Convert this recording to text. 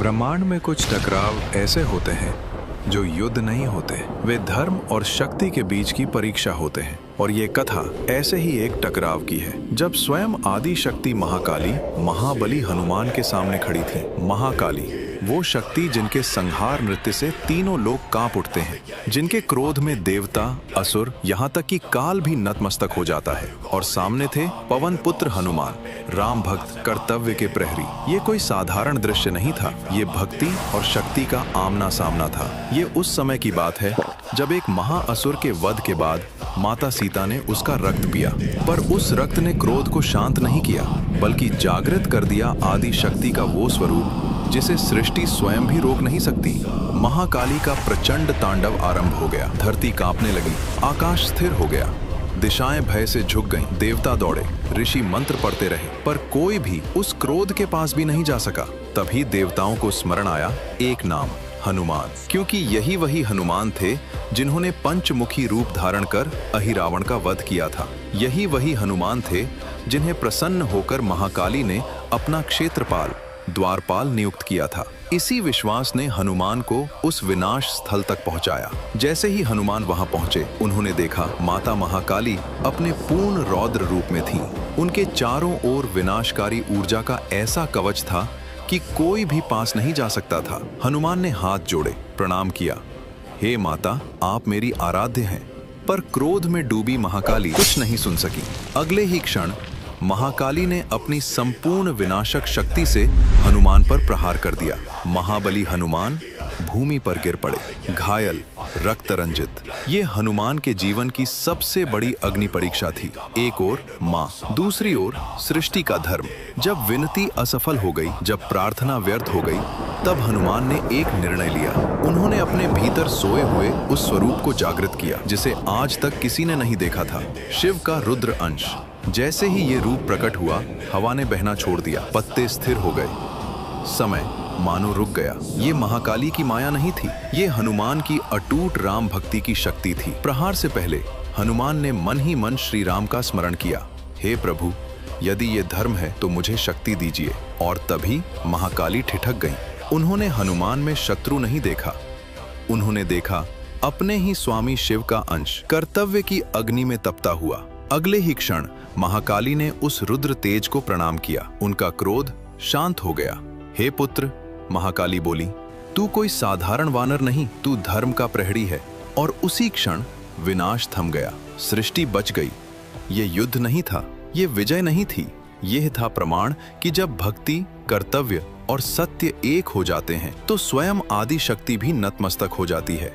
ब्रह्मांड में कुछ टकराव ऐसे होते हैं जो युद्ध नहीं होते, वे धर्म और शक्ति के बीच की परीक्षा होते हैं। और ये कथा ऐसे ही एक टकराव की है, जब स्वयं आदि शक्ति महाकाली महाबली हनुमान के सामने खड़ी थी। महाकाली वो शक्ति जिनके संहार नृत्य से तीनों लोग कांप उठते हैं, जिनके क्रोध में देवता, असुर, यहाँ तक कि काल भी नतमस्तक हो जाता है। और सामने थे पवन पुत्र हनुमान, राम भक्त, कर्तव्य के प्रहरी। ये कोई साधारण दृश्य नहीं था, ये भक्ति और शक्ति का आमना सामना था। ये उस समय की बात है जब एक महाअसुर के वध के बाद माता सीता ने उसका रक्त पिया, पर उस रक्त ने क्रोध को शांत नहीं किया, बल्कि जागृत कर दिया आदि शक्ति का वो स्वरूप जिसे सृष्टि स्वयं भी रोक नहीं सकती। महाकाली का प्रचंड तांडव आरंभ हो गया। धरती कांपने लगी, आकाश स्थिर हो गया, दिशाएं भय से झुक गईं, देवता दौड़े, ऋषि मंत्र पढ़ते रहे, पर कोई भी उस क्रोध के पास भी नहीं जा सका। तभी देवताओं को स्मरण आया एक नाम, हनुमान, क्योंकि यही वही हनुमान थे जिन्होंने पंचमुखी रूप धारण कर अहिरावण का वध किया था। यही वही हनुमान थे जिन्हें प्रसन्न होकर महाकाली ने अपना क्षेत्रपाल, द्वारपाल नियुक्त किया था। इसी विश्वास ने हनुमान को उस विनाश स्थल तक पहुंचाया। जैसे ही हनुमान वहां पहुंचे, उन्होंने देखा माता महाकाली अपने पूर्ण रौद्र रूप में थीं। उनके चारों ओर विनाशकारी ऊर्जा का ऐसा कवच था कि कोई भी पास नहीं जा सकता था। हनुमान ने हाथ जोड़े, प्रणाम किया, हे माता, आप मेरी आराध्य हैं। पर क्रोध में डूबी महाकाली कुछ नहीं सुन सकी। अगले ही क्षण महाकाली ने अपनी संपूर्ण विनाशक शक्ति से हनुमान पर प्रहार कर दिया। महाबली हनुमान भूमि पर गिर पड़े, घायल, रक्त रंजित। ये हनुमान के जीवन की सबसे बड़ी अग्नि परीक्षा थी। एक ओर माँ, दूसरी ओर सृष्टि का धर्म। जब विनती असफल हो गई, जब प्रार्थना व्यर्थ हो गई, तब हनुमान ने एक निर्णय लिया। उन्होंने अपने भीतर सोए हुए उस स्वरूप को जागृत किया जिसे आज तक किसी ने नहीं देखा था, शिव का रुद्र अंश। जैसे ही ये रूप प्रकट हुआ, हवा ने बहना छोड़ दिया, पत्ते स्थिर हो गए, समय मानो रुक गया। ये महाकाली की माया नहीं थी, ये हनुमान की अटूट राम भक्ति की शक्ति थी। प्रहार से पहले हनुमान ने मन ही मन श्री राम का स्मरण किया, हे प्रभु, यदि ये धर्म है तो मुझे शक्ति दीजिए। और तभी महाकाली ठिठक गईं। उन्होंने हनुमान में शत्रु नहीं देखा, उन्होंने देखा अपने ही स्वामी शिव का अंश, कर्तव्य की अग्नि में तपता हुआ। अगले ही क्षण महाकाली ने उस रुद्र तेज को प्रणाम किया। उनका क्रोध शांत हो गया। हे पुत्र, महाकाली बोली, तू कोई साधारण वानर नहीं, तू धर्म का प्रहरी है। और उसी क्षण विनाश थम गया, सृष्टि बच गई। ये युद्ध नहीं था, ये विजय नहीं थी, यह था प्रमाण कि जब भक्ति, कर्तव्य और सत्य एक हो जाते हैं तो स्वयं आदि शक्ति भी नतमस्तक हो जाती है।